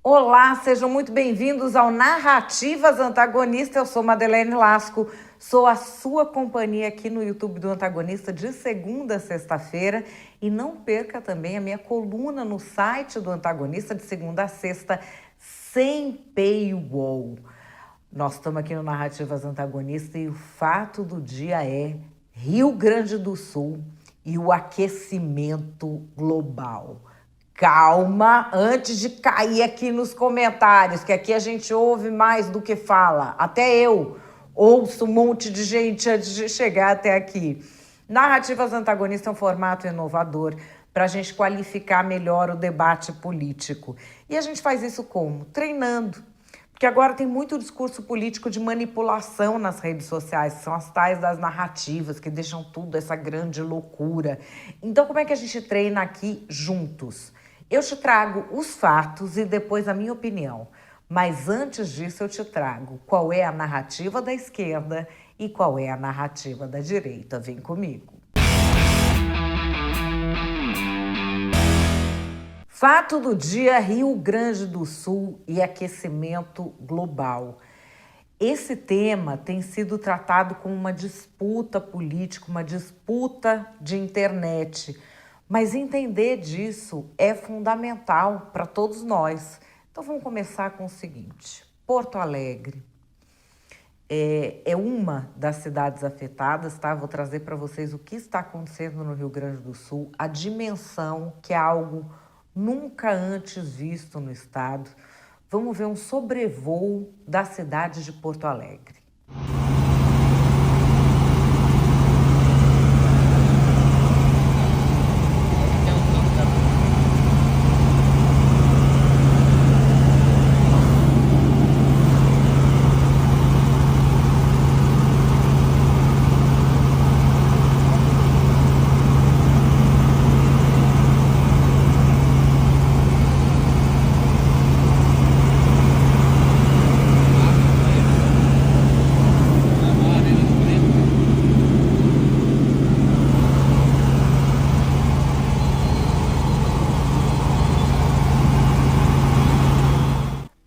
Olá, sejam muito bem-vindos ao Narrativas Antagonista. Eu sou Madeleine Lasco, sou a sua companhia aqui no YouTube do Antagonista de segunda a sexta-feira. E não perca também a minha coluna no site do Antagonista de segunda a sexta, sem paywall. Nós estamos aqui no Narrativas Antagonista e o fato do dia é Rio Grande do Sul e o aquecimento global. Calma, antes de cair aqui nos comentários, que aqui a gente ouve mais do que fala. Até eu ouço um monte de gente antes de chegar até aqui. Narrativas Antagonistas é um formato inovador para a gente qualificar melhor o debate político. E a gente faz isso como? Treinando. Porque agora tem muito discurso político de manipulação nas redes sociais, que são as tais das narrativas, que deixam tudo essa grande loucura. Então, como é que a gente treina aqui juntos? Eu te trago os fatos e depois a minha opinião. Mas antes disso eu te trago qual é a narrativa da esquerda e qual é a narrativa da direita. Vem comigo. Fato do dia: Rio Grande do Sul e aquecimento global. Esse tema tem sido tratado como uma disputa política, uma disputa de internet. Mas entender disso é fundamental para todos nós. Então vamos começar com o seguinte: Porto Alegre é uma das cidades afetadas, tá? Vou trazer para vocês o que está acontecendo no Rio Grande do Sul, a dimensão, que é algo nunca antes visto no estado. Vamos ver um sobrevoo da cidade de Porto Alegre.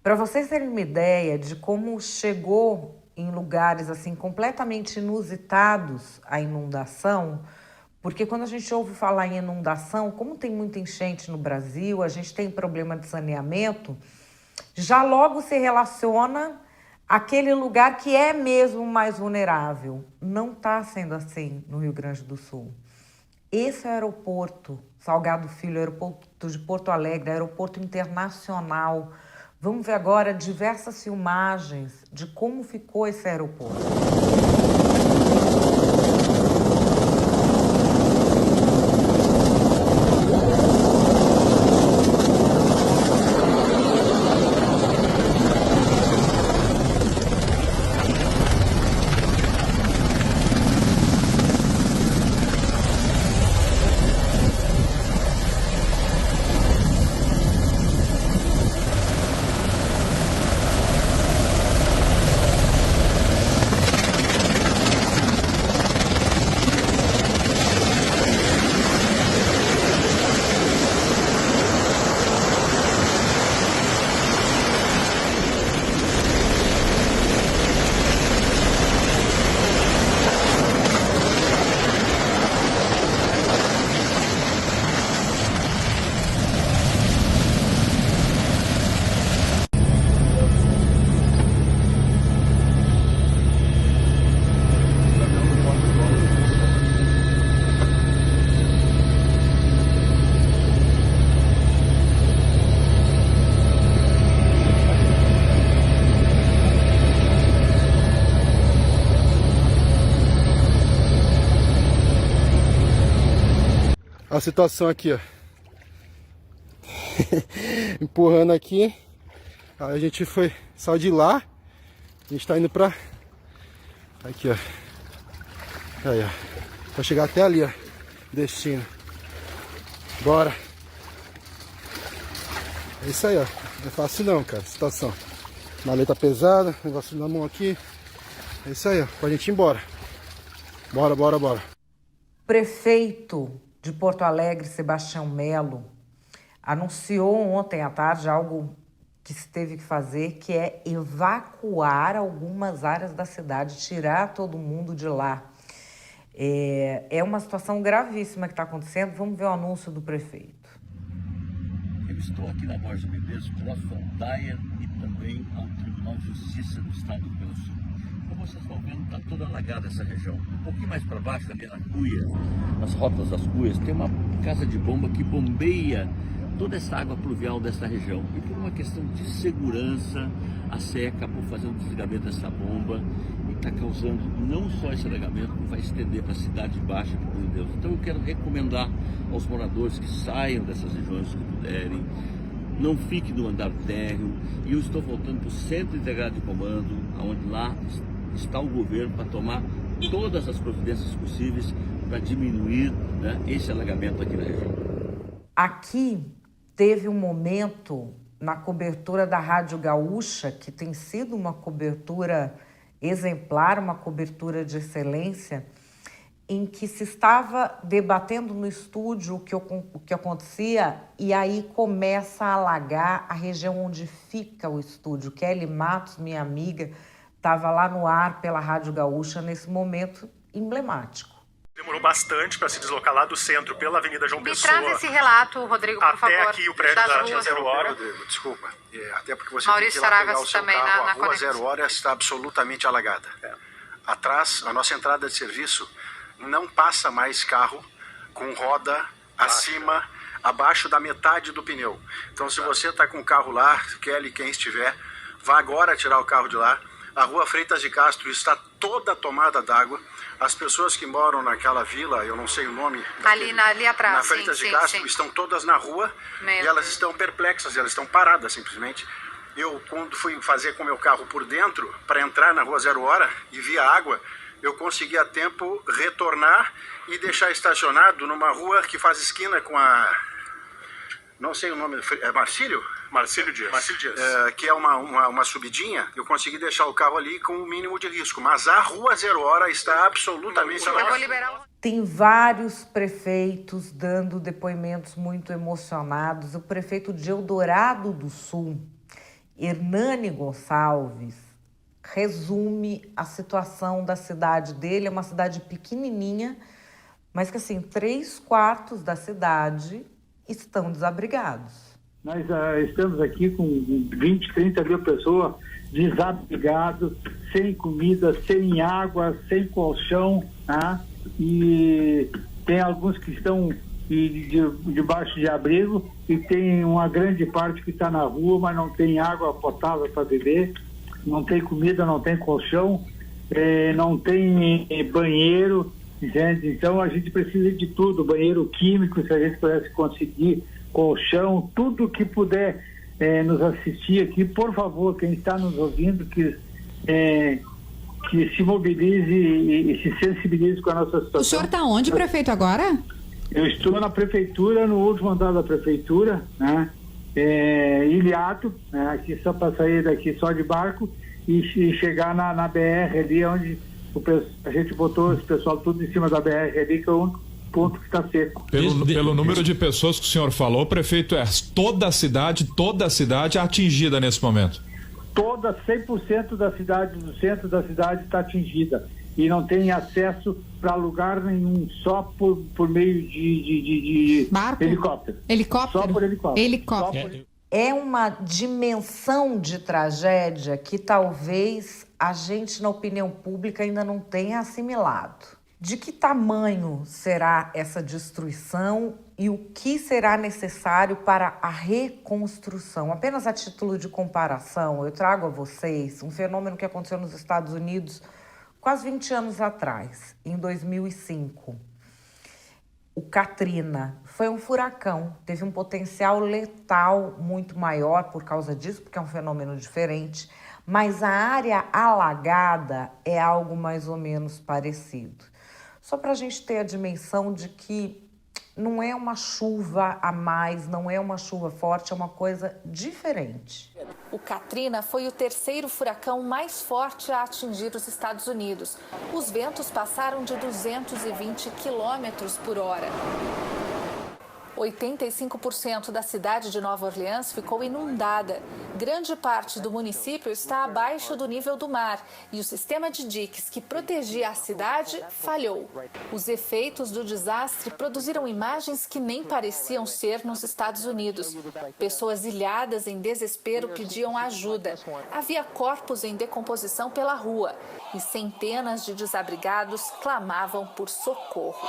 Para vocês terem uma ideia de como chegou em lugares assim completamente inusitados a inundação, porque quando a gente ouve falar em inundação, como tem muita enchente no Brasil, a gente tem problema de saneamento, já logo se relaciona aquele lugar que é mesmo mais vulnerável. Não está sendo assim no Rio Grande do Sul. Esse aeroporto, Salgado Filho, aeroporto de Porto Alegre, aeroporto internacional. Vamos ver agora diversas filmagens de como ficou esse aeroporto. A situação aqui, ó. Empurrando aqui. Aí a gente saiu de lá. A gente tá indo pra... Aqui, ó. Aí, ó. Pra chegar até ali, ó. Destino. Bora. É isso aí, ó. Não é fácil não, cara. Situação. Maleta pesada. Negócio na mão aqui. É isso aí, ó. Pra gente ir embora. Bora, bora, bora. Prefeito de Porto Alegre, Sebastião Melo, anunciou ontem à tarde algo que se teve que fazer, que é evacuar algumas áreas da cidade, tirar todo mundo de lá. É uma situação gravíssima que está acontecendo. Vamos ver o anúncio do prefeito. Eu estou aqui na Borges Medeiros, próximo ao DAIA e também ao Tribunal de Justiça do Estado do Rio Grande do Sul. Como vocês estão vendo, está toda alagada essa região. Um pouquinho mais para baixo, ali na Cuia, nas rotas das Cuias, tem uma casa de bomba que bombeia toda essa água pluvial dessa região. E por uma questão de segurança, a SE acabou fazendo o desligamento dessa bomba e está causando não só esse alagamento, como vai estender para a Cidade Baixa e para o Rio Deus. Então eu quero recomendar aos moradores que saiam dessas regiões que puderem, não fiquem no andar térreo, e eu estou voltando para o Centro Integrado de Comando, onde lá está o governo para tomar todas as providências possíveis para diminuir, né, esse alagamento aqui na região. Aqui teve um momento na cobertura da Rádio Gaúcha, que tem sido uma cobertura exemplar, uma cobertura de excelência, em que se estava debatendo no estúdio o que acontecia, e aí começa a alagar a região onde fica o estúdio. Kelly Matos, minha amiga, estava lá no ar pela Rádio Gaúcha nesse momento emblemático. Demorou bastante para se deslocar lá do centro pela Avenida João Pessoa. Me traz esse relato, Rodrigo, por favor. Até aqui o prédio da Rua Zero Hora. Rodrigo, desculpa. Até porque você Maurício tem que ir lá pegar Saraiva o seu também carro. na A Rua Zero Hora está absolutamente alagada. Atrás, a nossa entrada de serviço não passa mais carro com roda acima, abaixo da metade do pneu. Então, se você está com o carro lá, Kelly, quem estiver, vá agora tirar o carro de lá. A Rua Freitas de Castro está toda tomada d'água. As pessoas que moram naquela vila, eu não sei o nome... Ali atrás, na Freitas de Castro, estão todas na rua e elas estão perplexas, elas estão paradas simplesmente. Eu, quando fui fazer com o meu carro por dentro, para entrar na Rua Zero Hora e via água, eu consegui a tempo retornar e deixar estacionado numa rua que faz esquina com a... Não sei o nome, é Marcílio? Marcílio Dias. Que é uma subidinha. Eu consegui deixar o carro ali com o mínimo de risco. Mas a Rua Zero Hora está absolutamente alagada. Tem vários prefeitos dando depoimentos muito emocionados. O prefeito de Eldorado do Sul, Hernani Gonçalves, resume a situação da cidade dele. É uma cidade pequenininha, mas que assim, 3/4 da cidade estão desabrigados. Nós estamos aqui com 20, 30 mil pessoas desabrigadas, sem comida, sem água, sem colchão, tá? E tem alguns que estão debaixo de abrigo e tem uma grande parte que está na rua, mas não tem água potável para beber, não tem comida, não tem colchão, não tem banheiro, entende? Então a gente precisa de tudo, banheiro químico, se a gente pudesse conseguir, colchão, tudo que puder nos assistir aqui, por favor, quem está nos ouvindo, que se mobilize e se sensibilize com a nossa situação. O senhor está onde, prefeito, agora? Eu estou na prefeitura, no último andar da prefeitura, né? Ilhado, né? Aqui só para sair daqui só de barco e chegar na BR ali, onde a gente botou esse pessoal tudo em cima da BR ali, que é o único ponto que está seco. Pelo número de pessoas que o senhor falou, prefeito, toda a cidade atingida nesse momento? Toda, 100% da cidade, do centro da cidade está atingida e não tem acesso para lugar nenhum, só por meio de helicóptero. Helicóptero? Só por Helicóptero. É uma dimensão de tragédia que talvez a gente, na opinião pública, ainda não tenha assimilado. De que tamanho será essa destruição e o que será necessário para a reconstrução? Apenas a título de comparação, eu trago a vocês um fenômeno que aconteceu nos Estados Unidos quase 20 anos atrás, em 2005. O Katrina foi um furacão, teve um potencial letal muito maior por causa disso, porque é um fenômeno diferente, mas a área alagada é algo mais ou menos parecido. Só para a gente ter a dimensão de que não é uma chuva a mais, não é uma chuva forte, é uma coisa diferente. O Katrina foi o terceiro furacão mais forte a atingir os Estados Unidos. Os ventos passaram de 220 quilômetros por hora. 85% da cidade de Nova Orleans ficou inundada. Grande parte do município está abaixo do nível do mar e o sistema de diques que protegia a cidade falhou. Os efeitos do desastre produziram imagens que nem pareciam ser nos Estados Unidos. Pessoas ilhadas em desespero pediam ajuda. Havia corpos em decomposição pela rua e centenas de desabrigados clamavam por socorro.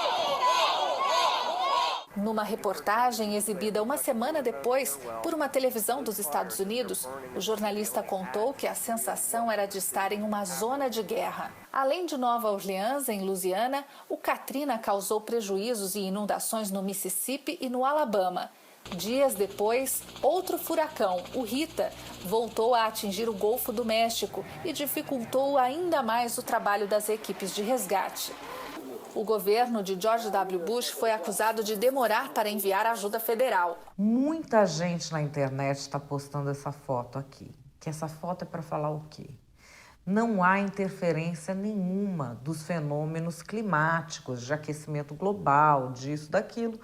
Numa reportagem exibida uma semana depois por uma televisão dos Estados Unidos, o jornalista contou que a sensação era de estar em uma zona de guerra. Além de Nova Orleans, em Louisiana, o Katrina causou prejuízos e inundações no Mississippi e no Alabama. Dias depois, outro furacão, o Rita, voltou a atingir o Golfo do México e dificultou ainda mais o trabalho das equipes de resgate. O governo de George W. Bush foi acusado de demorar para enviar ajuda federal. Muita gente na internet está postando essa foto aqui. Que essa foto é para falar o quê? Não há interferência nenhuma dos fenômenos climáticos, de aquecimento global, disso, daquilo,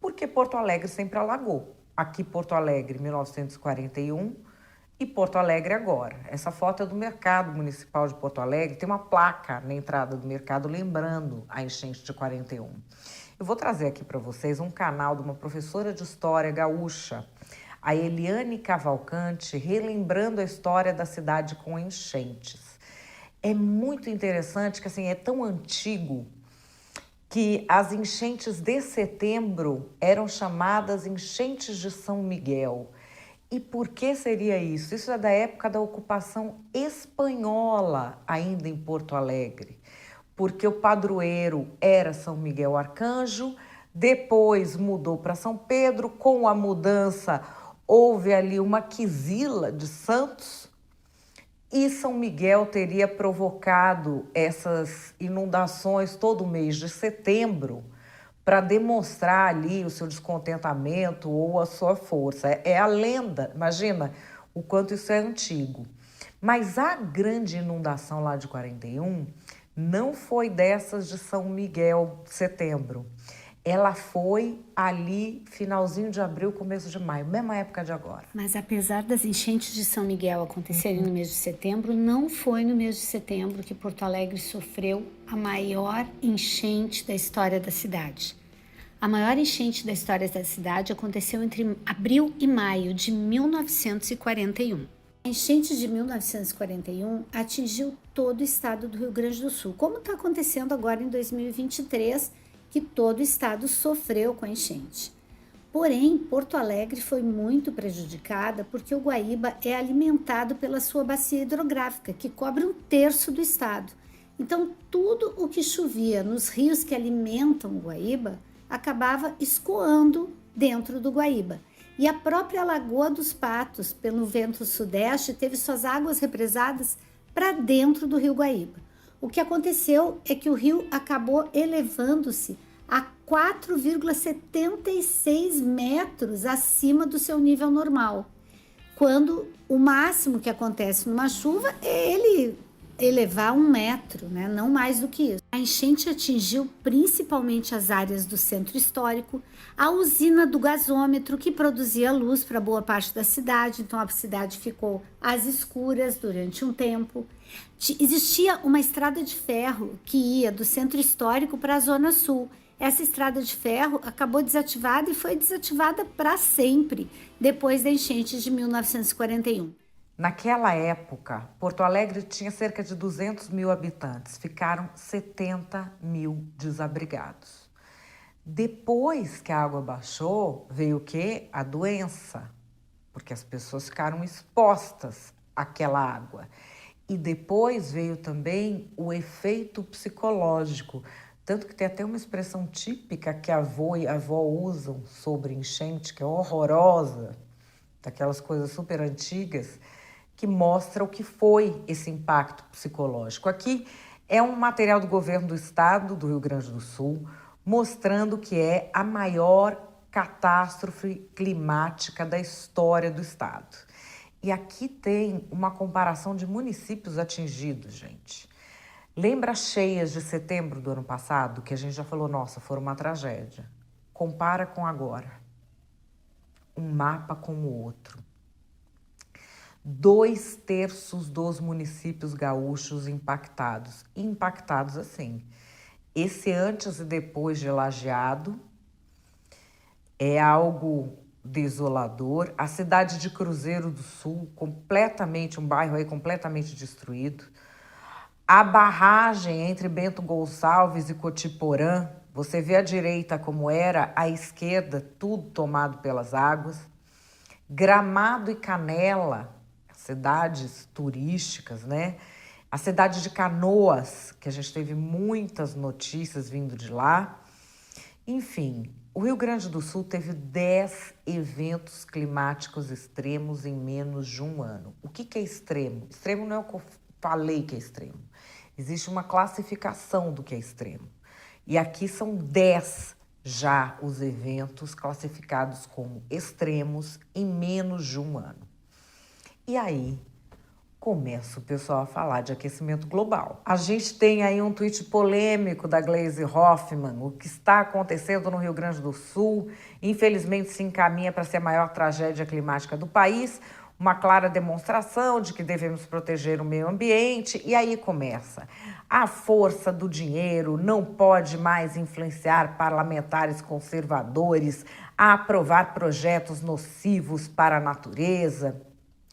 porque Porto Alegre sempre alagou. Aqui Porto Alegre, 1941, e Porto Alegre agora. Essa foto é do Mercado Municipal de Porto Alegre, tem uma placa na entrada do mercado lembrando a enchente de 41. Eu vou trazer aqui para vocês um canal de uma professora de história gaúcha, a Eliane Cavalcante, relembrando a história da cidade com enchentes. É muito interessante que assim, é tão antigo que as enchentes de setembro eram chamadas enchentes de São Miguel. E por que seria isso? Isso é da época da ocupação espanhola, ainda em Porto Alegre. Porque o padroeiro era São Miguel Arcanjo, depois mudou para São Pedro. Com a mudança, houve ali uma quizila de santos. E São Miguel teria provocado essas inundações todo mês de setembro, para demonstrar ali o seu descontentamento ou a sua força. É a lenda, imagina o quanto isso é antigo. Mas a grande inundação lá de 41 não foi dessas de São Miguel, de setembro. Ela foi ali, finalzinho de abril, começo de maio, mesma época de agora. Mas apesar das enchentes de São Miguel acontecerem no mês de setembro, não foi no mês de setembro que Porto Alegre sofreu a maior enchente da história da cidade. A maior enchente da história da cidade aconteceu entre abril e maio de 1941. A enchente de 1941 atingiu todo o estado do Rio Grande do Sul, como está acontecendo agora em 2023, que todo o estado sofreu com a enchente. Porém, Porto Alegre foi muito prejudicada porque o Guaíba é alimentado pela sua bacia hidrográfica, que cobre 1/3 do estado. Então, tudo o que chovia nos rios que alimentam o Guaíba acabava escoando dentro do Guaíba. E a própria Lagoa dos Patos, pelo vento sudeste, teve suas águas represadas para dentro do rio Guaíba. O que aconteceu é que o rio acabou elevando-se a 4,76 metros acima do seu nível normal, quando o máximo que acontece numa chuva é ele elevar 1 metro, né? Não mais do que isso. A enchente atingiu principalmente as áreas do centro histórico, a usina do gasômetro, que produzia luz para boa parte da cidade, então a cidade ficou às escuras durante um tempo. Existia uma estrada de ferro que ia do centro histórico para a zona sul. Essa estrada de ferro acabou desativada e foi desativada para sempre, depois da enchente de 1941. Naquela época, Porto Alegre tinha cerca de 200 mil habitantes, ficaram 70 mil desabrigados. Depois que a água baixou, veio o quê? A doença, porque as pessoas ficaram expostas àquela água. E depois veio também o efeito psicológico, tanto que tem até uma expressão típica que a avó e a avó usam sobre enchente, que é horrorosa, daquelas coisas super antigas, que mostra o que foi esse impacto psicológico. Aqui é um material do governo do estado do Rio Grande do Sul, mostrando que é a maior catástrofe climática da história do estado. E aqui tem uma comparação de municípios atingidos, gente. Lembra as cheias de setembro do ano passado, que a gente já falou, nossa, foram uma tragédia. Compara com agora. um mapa como o outro. 2/3 dos municípios gaúchos impactados. Impactados assim. Esse antes e depois de Lajeado é algo desolador. A cidade de Cruzeiro do Sul, um bairro aí completamente destruído. A barragem entre Bento Gonçalves e Cotiporã, você vê à direita como era, à esquerda tudo tomado pelas águas. Gramado e Canela, cidades turísticas, né? A cidade de Canoas, que a gente teve muitas notícias vindo de lá. Enfim, o Rio Grande do Sul teve 10 eventos climáticos extremos em menos de um ano. O que é extremo? Extremo não é o que eu falei que é extremo. Existe uma classificação do que é extremo. E aqui são 10 já os eventos classificados como extremos em menos de um ano. E aí começa o pessoal a falar de aquecimento global. A gente tem aí um tweet polêmico da Gleisi Hoffmann. O que está acontecendo no Rio Grande do Sul, infelizmente, se encaminha para ser a maior tragédia climática do país, uma clara demonstração de que devemos proteger o meio ambiente. E aí começa. A força do dinheiro não pode mais influenciar parlamentares conservadores a aprovar projetos nocivos para a natureza.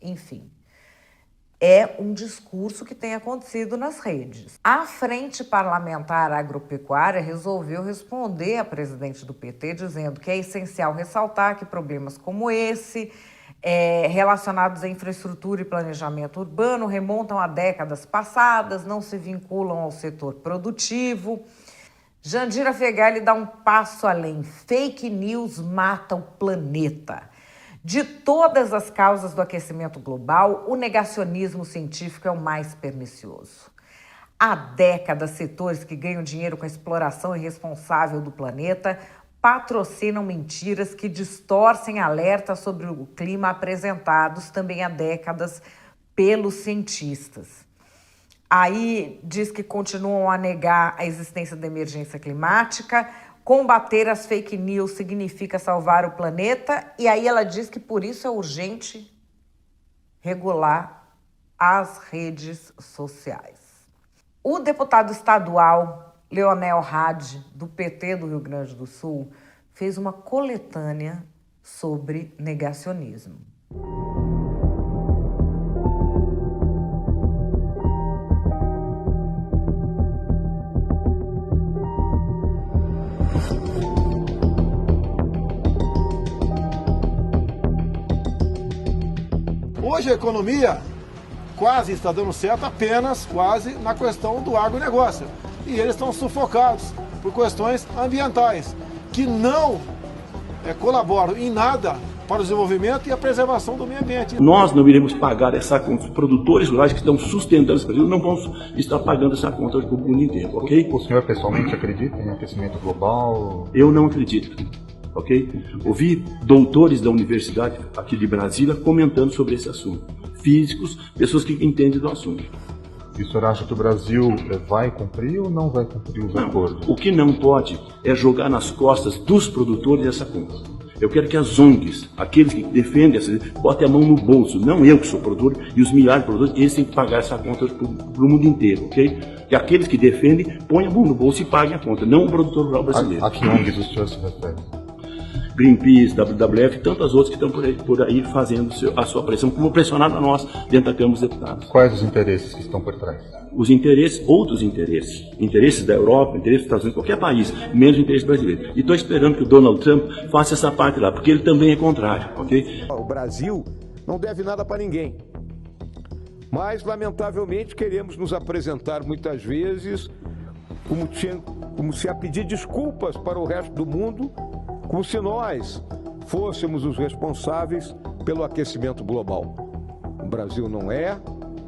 Enfim. É um discurso que tem acontecido nas redes. A Frente Parlamentar Agropecuária resolveu responder à presidente do PT, dizendo que é essencial ressaltar que problemas como esse, relacionados à infraestrutura e planejamento urbano, remontam a décadas passadas, não se vinculam ao setor produtivo. Jandira Fegali dá um passo além. Fake news mata o planeta. De todas as causas do aquecimento global, o negacionismo científico é o mais pernicioso. Há décadas, setores que ganham dinheiro com a exploração irresponsável do planeta patrocinam mentiras que distorcem alertas sobre o clima apresentados também há décadas pelos cientistas. Aí diz que continuam a negar a existência da emergência climática. Combater as fake news significa salvar o planeta, e aí ela diz que por isso é urgente regular as redes sociais. O deputado estadual Leonel Hadi, do PT do Rio Grande do Sul, fez uma coletânea sobre negacionismo. Hoje a economia quase está dando certo apenas quase na questão do agronegócio. E eles estão sufocados por questões ambientais, que não colaboram em nada para o desenvolvimento e a preservação do meio ambiente. Nós não iremos pagar essa conta. Os produtores rurais que estão sustentando esse Brasil não vão estar pagando essa conta para o mundo inteiro, ok? O senhor pessoalmente acredita em aquecimento global? Eu não acredito. Ok? Ouvi doutores da universidade aqui de Brasília comentando sobre esse assunto. Físicos, pessoas que entendem do assunto. E o senhor acha que o Brasil vai cumprir ou não vai cumprir os acordos? O que não pode é jogar nas costas dos produtores essa conta. Eu quero que as ONGs, aqueles que defendem essa, botem a mão no bolso, não eu que sou produtor, e os milhares de produtores, eles têm que pagar essa conta para o mundo inteiro, ok? Que aqueles que defendem, ponham a mão no bolso e paguem a conta, não o produtor rural brasileiro. A que ONGs o senhor se refere? Greenpeace, WWF e tantas outras que estão por aí fazendo a sua pressão, como pressionaram a nós dentro da Câmara dos Deputados. Quais os interesses que estão por trás? Os interesses, outros interesses. Interesses da Europa, interesses dos Estados Unidos, qualquer país, menos o interesse brasileiro. E estou esperando que o Donald Trump faça essa parte lá, porque ele também é contrário, ok? O Brasil não deve nada para ninguém. Mas, lamentavelmente, queremos nos apresentar muitas vezes como se a pedir desculpas para o resto do mundo, como se nós fôssemos os responsáveis pelo aquecimento global. O Brasil não é,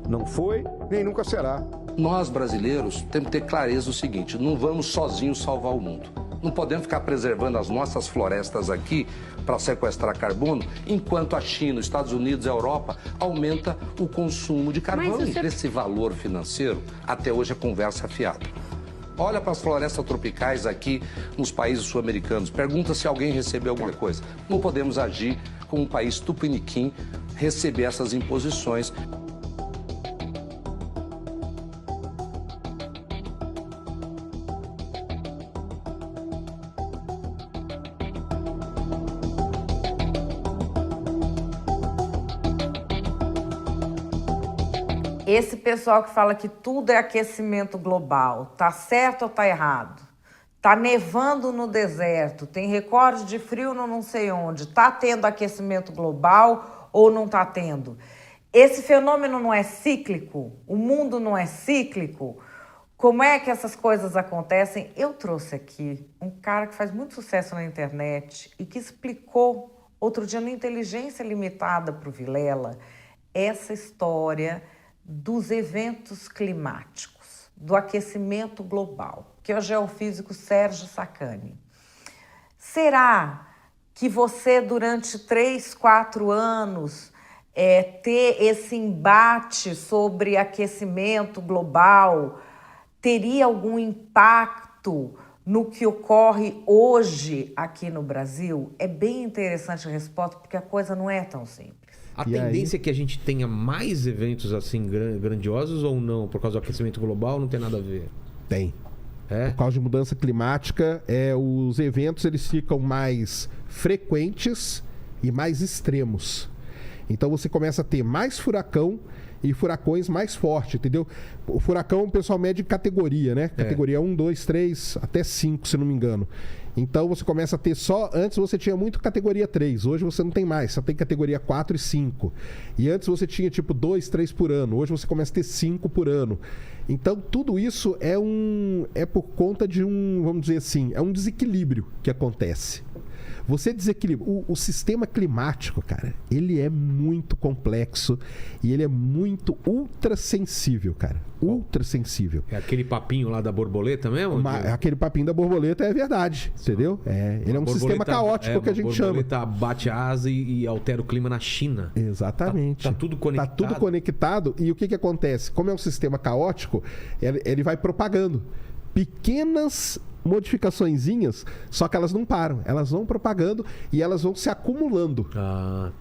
não foi, nem nunca será. Nós, brasileiros, temos que ter clareza do seguinte: não vamos sozinhos salvar o mundo. Não podemos ficar preservando as nossas florestas aqui para sequestrar carbono, enquanto a China, os Estados Unidos e a Europa aumenta o consumo de carbono. Esse valor financeiro, até hoje, é conversa fiada. Olha para as florestas tropicais aqui nos países sul-americanos. Pergunta se alguém recebeu alguma coisa. Não podemos agir como um país tupiniquim, receber essas imposições. Esse pessoal que fala que tudo é aquecimento global, tá certo ou tá errado? Tá nevando no deserto, tem recorde de frio no não sei onde, tá tendo aquecimento global ou não tá tendo? Esse fenômeno não é cíclico? O mundo não é cíclico? Como é que essas coisas acontecem? Eu trouxe aqui um cara que faz muito sucesso na internet e que explicou outro dia no Inteligência Limitada para o Vilela essa história dos eventos climáticos, do aquecimento global, que é o geofísico Sérgio Sacani. Será que você, durante 3, 4 anos, ter esse embate sobre aquecimento global teria algum impacto no que ocorre hoje aqui no Brasil? É bem interessante a resposta, porque a coisa não é tão simples. A tendência é que a gente tenha mais eventos assim grandiosos ou não? Por causa do aquecimento global, não tem nada a ver? Tem. Por causa de mudança climática, os eventos eles ficam mais frequentes e mais extremos. Então você começa a ter mais furacão e furacões mais fortes, entendeu? O furacão o pessoal mede em categoria, né? Categoria 1, 2, 3, até 5, se não me engano. Então você começa a ter só... Antes você tinha muito categoria 3, hoje você não tem mais, só tem categoria 4 e 5. E antes você tinha tipo 2, 3 por ano, hoje você começa a ter 5 por ano. Então tudo isso é por conta de vamos dizer assim, é um desequilíbrio que acontece. Você desequilibra. O sistema climático, cara, ele é muito complexo e ele é muito ultra sensível, cara. Ultra sensível. É aquele papinho lá da borboleta mesmo? Aquele papinho da borboleta é verdade, entendeu? Ele é um sistema caótico que a gente chama. A borboleta bate a asa e altera o clima na China. Exatamente. Tá tudo conectado. Tá tudo conectado. E o que acontece? Como é um sistema caótico, ele vai propagando pequenas modificaçõezinhas, só que elas não param, elas vão propagando e elas vão se acumulando. Tá.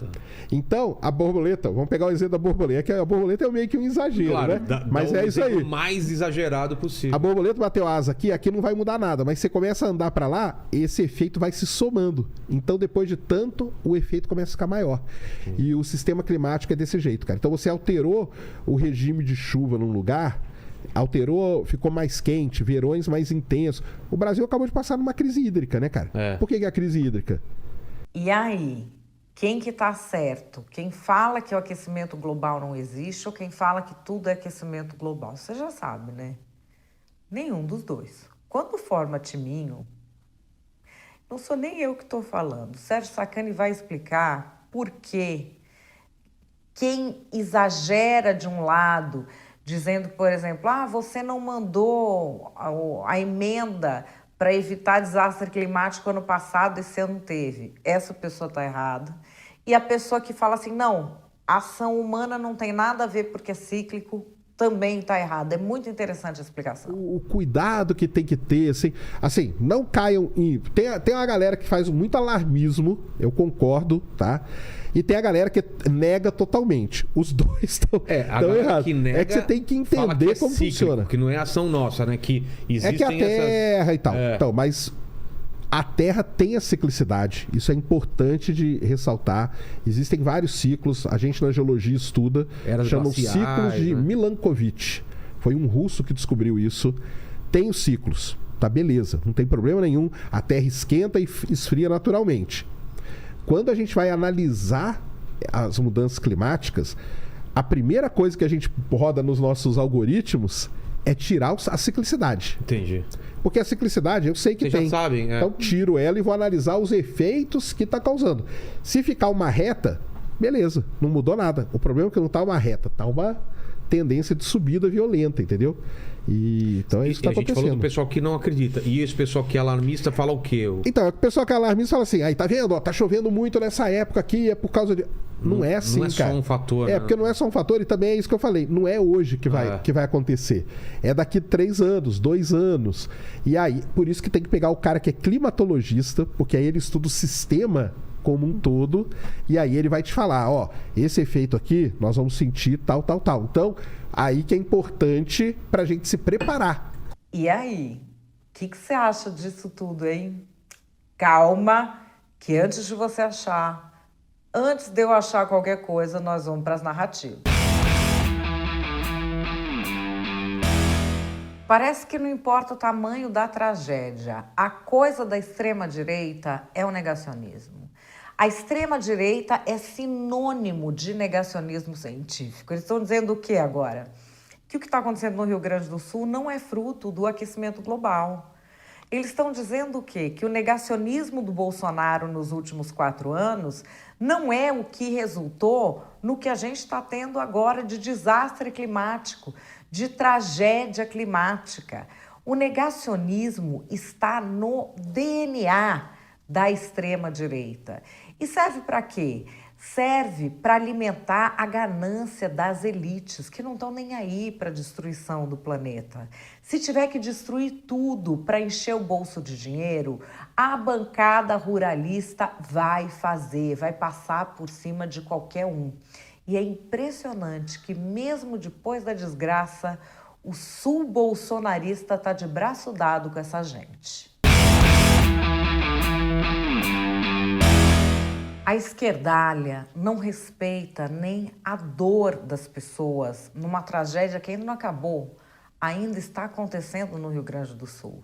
Então, a borboleta, vamos pegar o exemplo da borboleta, que a borboleta é meio que um exagero, claro, né? Mas é isso aí. O mais exagerado possível. A borboleta bateu asa aqui não vai mudar nada, mas você começa a andar para lá, esse efeito vai se somando. Então, depois de tanto, o efeito começa a ficar maior. E o sistema climático é desse jeito, cara. Então, você alterou o regime de chuva num lugar, ficou mais quente, verões mais intensos. O Brasil acabou de passar numa crise hídrica, né, cara? Por que é a crise hídrica? E aí, quem que tá certo? Quem fala que o aquecimento global não existe ou quem fala que tudo é aquecimento global? Você já sabe, né? Nenhum dos dois. Quando forma timinho, não sou nem eu que estou falando. Sérgio Sacani vai explicar por que quem exagera de um lado, dizendo, por exemplo, você não mandou a emenda para evitar desastre climático ano passado, esse ano teve. Essa pessoa está errada. E a pessoa que fala assim, não, a ação humana não tem nada a ver porque é cíclico, também está errada. É muito interessante a explicação. O cuidado que tem que ter, assim, não caiam em... Tem uma galera que faz muito alarmismo, eu concordo, tá? E tem a galera que nega totalmente. Os dois estão errados. Que nega, é que você tem que entender como cíclico, funciona. Que não é ação nossa, né? Que existem que a Terra e tal. Então, mas a Terra tem a ciclicidade. Isso é importante de ressaltar. Existem vários ciclos. A gente na geologia estuda. Chamam ciclos de Milankovitch. Foi um russo que descobriu isso. Tem os ciclos. Tá, beleza. Não tem problema nenhum. A Terra esquenta e esfria naturalmente. Quando a gente vai analisar as mudanças climáticas, a primeira coisa que a gente roda nos nossos algoritmos é tirar a ciclicidade. Entendi. Porque a ciclicidade eu sei que tem. Já sabem, Então tiro ela e vou analisar os efeitos que está causando. Se ficar uma reta, beleza, não mudou nada. O problema é que não está uma reta, está uma tendência de subida violenta, entendeu? E, então é isso que está acontecendo. A gente falou do pessoal que não acredita. E esse pessoal que é alarmista fala o quê? Então, o pessoal que é alarmista fala assim, aí tá vendo, ó, tá chovendo muito nessa época aqui, é por causa de... Não é assim, cara. Não é só um fator. É, porque não é só um fator, e também é isso que eu falei, não é hoje que vai acontecer. É daqui 3 anos, 2 anos. E aí, por isso que tem que pegar o cara que é climatologista, porque aí ele estuda o sistema como um todo, e aí ele vai te falar, ó, esse efeito aqui, nós vamos sentir tal, tal, tal. Então, aí que é importante pra gente se preparar. E aí? O que você acha disso tudo, hein? Calma, que antes de você achar, antes de eu achar qualquer coisa, nós vamos para as narrativas. Parece que não importa o tamanho da tragédia, a coisa da extrema-direita é o negacionismo. A extrema-direita é sinônimo de negacionismo científico. Eles estão dizendo o que agora? Que o que está acontecendo no Rio Grande do Sul não é fruto do aquecimento global. Eles estão dizendo o quê? Que o negacionismo do Bolsonaro nos últimos 4 anos não é o que resultou no que a gente está tendo agora de desastre climático, de tragédia climática. O negacionismo está no DNA da extrema-direita. E serve para quê? Serve para alimentar a ganância das elites, que não estão nem aí para a destruição do planeta. Se tiver que destruir tudo para encher o bolso de dinheiro, a bancada ruralista vai fazer, vai passar por cima de qualquer um. E é impressionante que mesmo depois da desgraça, o sul bolsonarista está de braço dado com essa gente. A esquerdalha não respeita nem a dor das pessoas numa tragédia que ainda não acabou, ainda está acontecendo no Rio Grande do Sul.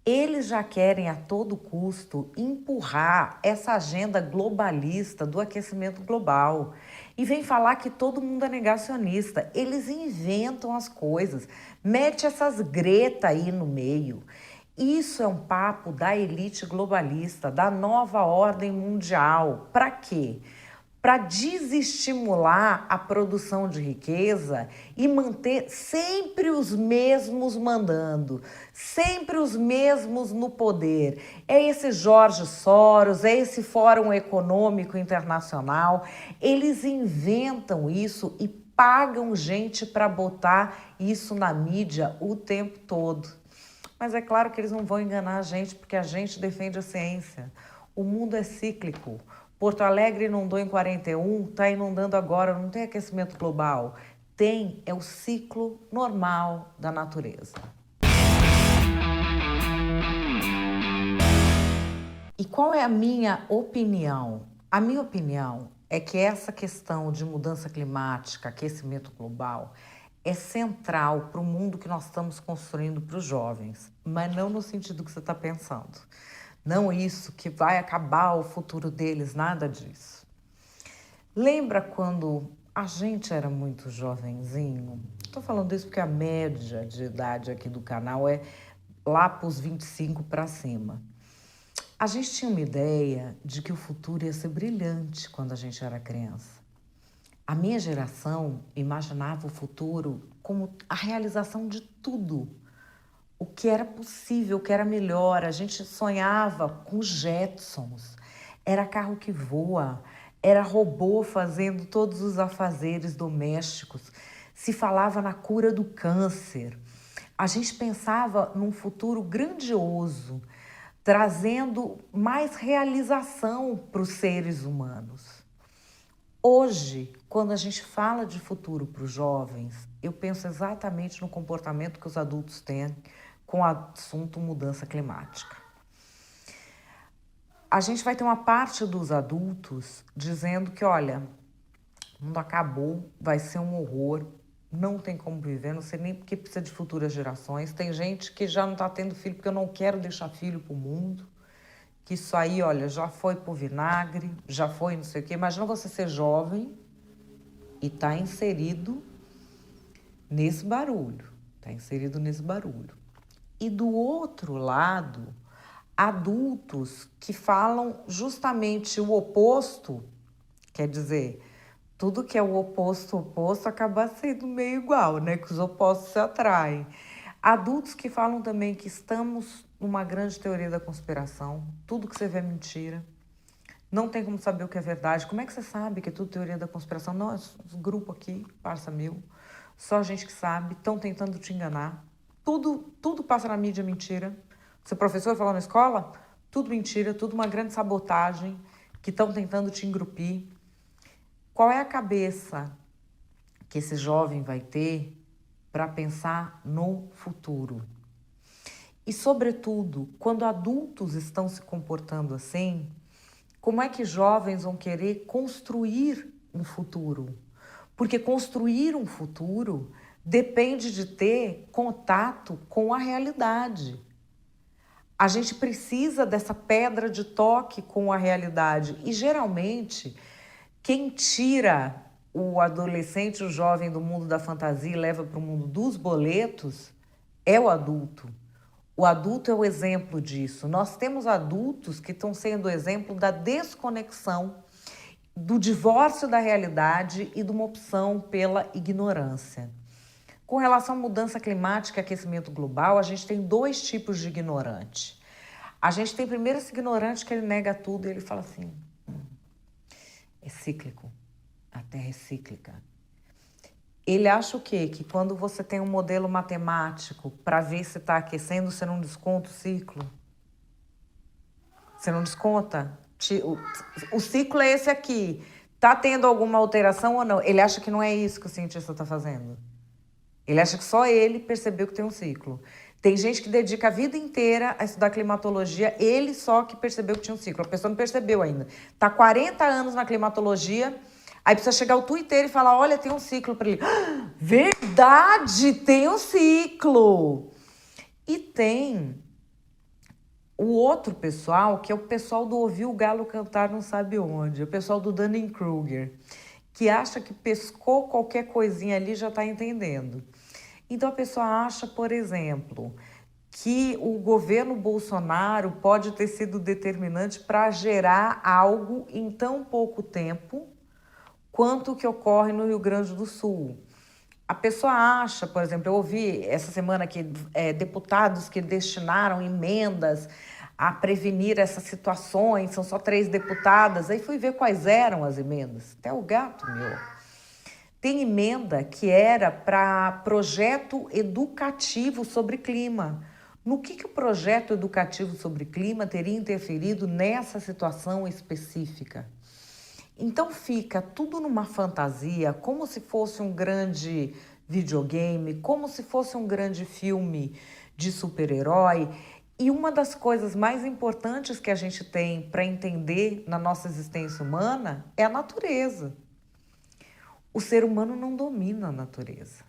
Eles já querem a todo custo empurrar essa agenda globalista do aquecimento global e vem falar que todo mundo é negacionista. Eles inventam as coisas, mete essas Greta aí no meio. Isso é um papo da elite globalista, da nova ordem mundial. Para quê? Para desestimular a produção de riqueza e manter sempre os mesmos mandando, sempre os mesmos no poder. É esse Jorge Soros, é esse Fórum Econômico Internacional. Eles inventam isso e pagam gente para botar isso na mídia o tempo todo. Mas é claro que eles não vão enganar a gente, porque a gente defende a ciência. O mundo é cíclico. Porto Alegre inundou em 41, está inundando agora, não tem aquecimento global. Tem, é o ciclo normal da natureza. E qual é a minha opinião? A minha opinião é que essa questão de mudança climática, aquecimento global, é central para o mundo que nós estamos construindo para os jovens, mas não no sentido que você está pensando. Não isso que vai acabar o futuro deles, nada disso. Lembra quando a gente era muito jovenzinho? Estou falando isso porque a média de idade aqui do canal é lá para os 25 para cima. A gente tinha uma ideia de que o futuro ia ser brilhante quando a gente era criança. A minha geração imaginava o futuro como a realização de tudo. O que era possível, o que era melhor. A gente sonhava com Jetsons. Era carro que voa, era robô fazendo todos os afazeres domésticos. Se falava na cura do câncer. A gente pensava num futuro grandioso, trazendo mais realização para os seres humanos. Hoje, quando a gente fala de futuro para os jovens, eu penso exatamente no comportamento que os adultos têm com o assunto mudança climática. A gente vai ter uma parte dos adultos dizendo que, olha, o mundo acabou, vai ser um horror, não tem como viver, não sei nem porque precisa de futuras gerações. Tem gente que já não está tendo filho porque eu não quero deixar filho para o mundo. Que isso aí, olha, já foi pro vinagre, já foi não sei o quê. Imagina você ser jovem e tá inserido nesse barulho. Tá inserido nesse barulho. E do outro lado, adultos que falam justamente o oposto, quer dizer, tudo que é o oposto acaba sendo meio igual, né? Que os opostos se atraem. Adultos que falam também que estamos numa grande teoria da conspiração, tudo que você vê é mentira, não tem como saber o que é verdade. Como é que você sabe que é tudo teoria da conspiração? Nós, grupo aqui, parça mil, só gente que sabe, estão tentando te enganar. Tudo passa na mídia mentira. Seu professor falou na escola, tudo mentira, tudo uma grande sabotagem, que estão tentando te engrupir. Qual é a cabeça que esse jovem vai ter para pensar no futuro? E, sobretudo, quando adultos estão se comportando assim, como é que jovens vão querer construir um futuro? Porque construir um futuro depende de ter contato com a realidade. A gente precisa dessa pedra de toque com a realidade. E, geralmente, quem tira o adolescente, o jovem do mundo da fantasia e leva para o mundo dos boletos é o adulto. O adulto é o exemplo disso. Nós temos adultos que estão sendo exemplo da desconexão, do divórcio da realidade e de uma opção pela ignorância. Com relação à mudança climática e aquecimento global, a gente tem 2 tipos de ignorante. A gente tem primeiro esse ignorante que ele nega tudo e ele fala assim, é cíclico, a Terra é cíclica. Ele acha o quê? Que quando você tem um modelo matemático para ver se está aquecendo, você não desconta o ciclo? Você não desconta? O ciclo é esse aqui. Está tendo alguma alteração ou não? Ele acha que não é isso que o cientista está fazendo. Ele acha que só ele percebeu que tem um ciclo. Tem gente que dedica a vida inteira a estudar climatologia, ele só que percebeu que tinha um ciclo. A pessoa não percebeu ainda. Está 40 anos na climatologia, aí precisa chegar o Twitter e falar, olha, tem um ciclo para ele. Ah, verdade, tem um ciclo! E tem o outro pessoal, que é o pessoal do ouvir o galo cantar não sabe onde, o pessoal do Dunning-Kruger, que acha que pescou qualquer coisinha ali já está entendendo. Então a pessoa acha, por exemplo, que o governo Bolsonaro pode ter sido determinante para gerar algo em tão pouco tempo quanto o que ocorre no Rio Grande do Sul. A pessoa acha, por exemplo, eu ouvi essa semana que deputados que destinaram emendas a prevenir essas situações, são só 3 deputadas, aí fui ver quais eram as emendas. Até o gato meu. Tem emenda que era para projeto educativo sobre clima. No que o projeto educativo sobre clima teria interferido nessa situação específica? Então fica tudo numa fantasia, como se fosse um grande videogame, como se fosse um grande filme de super-herói. E uma das coisas mais importantes que a gente tem para entender na nossa existência humana é a natureza. O ser humano não domina a natureza.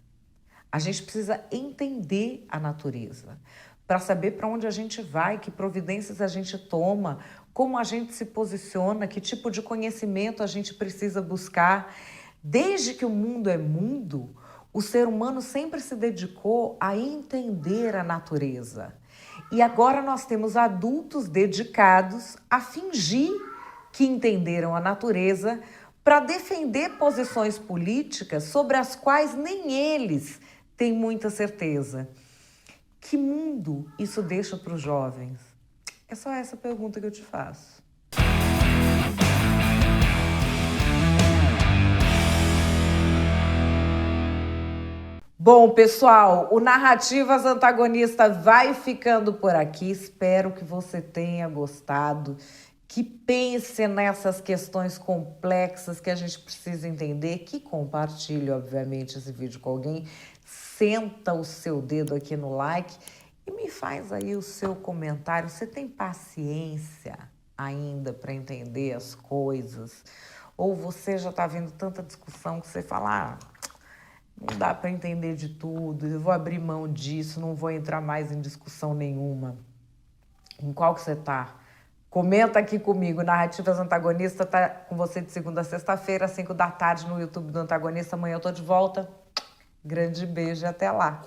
A gente precisa entender a natureza para saber para onde a gente vai, que providências a gente toma, como a gente se posiciona, que tipo de conhecimento a gente precisa buscar. Desde que o mundo é mundo, o ser humano sempre se dedicou a entender a natureza. E agora nós temos adultos dedicados a fingir que entenderam a natureza para defender posições políticas sobre as quais nem eles têm muita certeza. Que mundo isso deixa para os jovens? É só essa pergunta que eu te faço. Bom, pessoal, o Narrativas Antagonista vai ficando por aqui. Espero que você tenha gostado, que pense nessas questões complexas que a gente precisa entender, que compartilhe, obviamente, esse vídeo com alguém. Senta o seu dedo aqui no like e me faz aí o seu comentário. Você tem paciência ainda para entender as coisas? Ou você já está vendo tanta discussão que você fala... não dá para entender de tudo, eu vou abrir mão disso, não vou entrar mais em discussão nenhuma. Em qual que você tá? Comenta aqui comigo. Narrativas Antagonista tá com você de segunda a sexta-feira, às 5 da tarde, no YouTube do Antagonista. Amanhã eu tô de volta. Grande beijo e até lá.